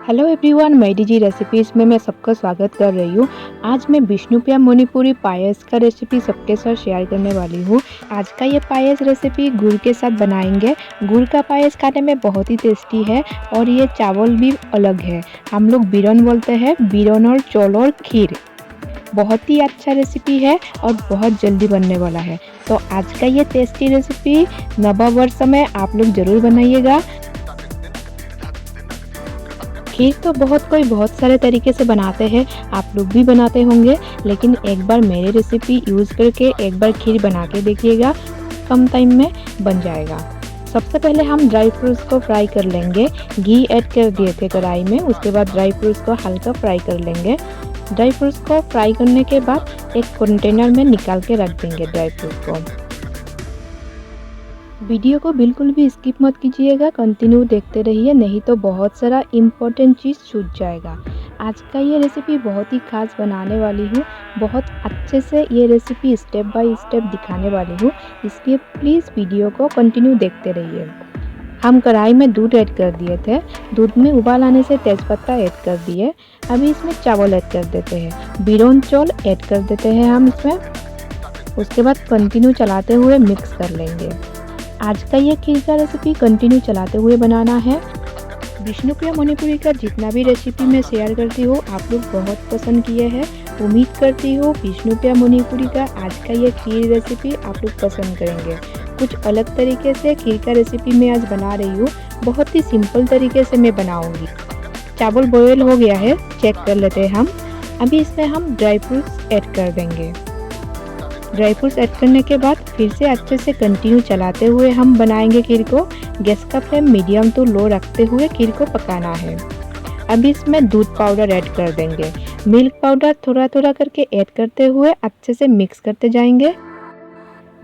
Hello everyone, मैं DG recipes में मैं सबका स्वागत कर रही हूँ। आज मैं विष्णुप्रिया मणिपुरी पायस का रेसिपी सबके साथ शेयर करने वाली हूँ। आज का ये पायस रेसिपी गुड़ के साथ बनाएंगे। गुड़ का पायस खाने में बहुत ही टेस्टी है और ये चावल भी अलग है। हम लोग बीरन बोलते हैं, बीरन और चौल और खीर। बहुत ही अच्छा रेसिपी है और बहुत जल्दी बनने वाला है। तो आज का ये टेस्टी रेसिपी नवा वर्ष में आप लोग ज़रूर बनाइएगा। खीर तो बहुत सारे तरीके से बनाते हैं, आप लोग भी बनाते होंगे, लेकिन एक बार मेरे रेसिपी यूज़ करके एक बार खीर बना के देखिएगा, कम टाइम में बन जाएगा। सबसे पहले हम ड्राई फ्रूट्स को फ्राई कर लेंगे। घी ऐड कर दिए थे कढ़ाई में, उसके बाद ड्राई फ्रूट्स को हल्का फ्राई कर लेंगे। ड्राई फ्रूट्स को फ्राई करने के बाद एक कंटेनर में निकाल के रख देंगे ड्राई फ्रूट को। वीडियो को बिल्कुल भी स्किप मत कीजिएगा, कंटिन्यू देखते रहिए, नहीं तो बहुत सारा इम्पोर्टेंट चीज़ छूट जाएगा। आज का ये रेसिपी बहुत ही खास बनाने वाली हूँ, बहुत अच्छे से ये रेसिपी स्टेप बाय स्टेप दिखाने वाली हूँ, इसलिए प्लीज़ वीडियो को कंटिन्यू देखते रहिए। हम कढ़ाई में दूध ऐड कर दिए थे, दूध में उबाल आने से तेज़पत्ता ऐड कर दिए। अभी इसमें चावल ऐड कर देते हैं, बीरन चौल ऐड कर देते हैं हम इसमें। उसके बाद कंटिन्यू चलाते हुए मिक्स कर लेंगे। आज का ये खीर का रेसिपी कंटिन्यू चलाते हुए बनाना है। विष्णुप्रिया मणिपुरी का जितना भी रेसिपी मैं शेयर करती हूँ आप लोग बहुत पसंद किए हैं। उम्मीद करती हूँ विष्णुप्रिया मणिपुरी का आज का ये खीर रेसिपी आप लोग पसंद करेंगे। कुछ अलग तरीके से खीर का रेसिपी मैं आज बना रही हूँ, बहुत ही सिंपल तरीके से मैं बनाऊँगी। चावल बॉयल हो गया है, चेक कर लेते हैं हम। अभी इसमें हम ड्राई फ्रूट्स ऐड कर देंगे। ड्राई फ्रूट्स ऐड करने के बाद फिर से अच्छे से कंटिन्यू चलाते हुए हम बनाएंगे खीर को। गैस का फ्लेम मीडियम टू लो रखते हुए खीर को पकाना है। अब इसमें दूध पाउडर ऐड कर देंगे। मिल्क पाउडर थोड़ा थोड़ा करके ऐड करते हुए अच्छे से मिक्स करते जाएंगे।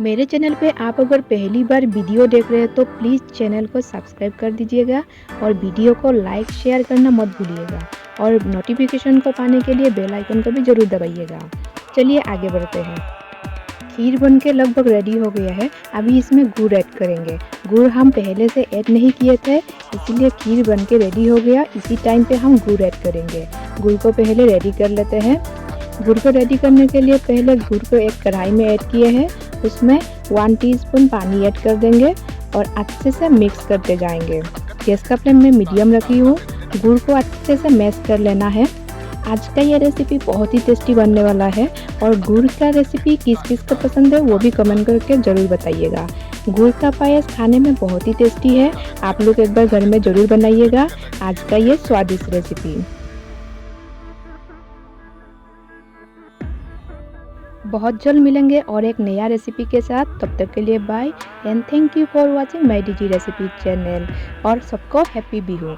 मेरे चैनल पे आप अगर पहली बार वीडियो देख रहे हैं तो प्लीज़ चैनल को सब्सक्राइब कर दीजिएगा और वीडियो को लाइक शेयर करना मत भूलिएगा और नोटिफिकेशन को पाने के लिए बेल आइकन को भी ज़रूर दबाइएगा। चलिए आगे बढ़ते हैं। खीर बनके लगभग रेडी हो गया है। अभी इसमें गुड़ ऐड करेंगे। गुड़ हम पहले से ऐड नहीं किए थे, इसीलिए खीर बनके रेडी हो गया। इसी टाइम पे हम गुड़ ऐड करेंगे। गुड़ को पहले रेडी कर लेते हैं। गुड़ को रेडी करने के लिए पहले गुड़ को एक कढ़ाई में ऐड किए हैं, उसमें 1 टीस्पून पानी ऐड कर देंगे और अच्छे से मिक्स करते जाएंगे। गैस का फ्लेम में मीडियम रखी हूँ। गुड़ को अच्छे से मैश कर लेना है। आज का ये रेसिपी बहुत ही टेस्टी बनने वाला है और गुड़ का रेसिपी किस किस को पसंद है वो भी कमेंट करके ज़रूर बताइएगा। गुड़ का पायस खाने में बहुत ही टेस्टी है, आप लोग एक बार घर में ज़रूर बनाइएगा आज का ये स्वादिष्ट रेसिपी। बहुत जल्द मिलेंगे और एक नया रेसिपी के साथ। तब तक के लिए bye and thank you for watching my DG recipe channel और सबको हैप्पी बिहू।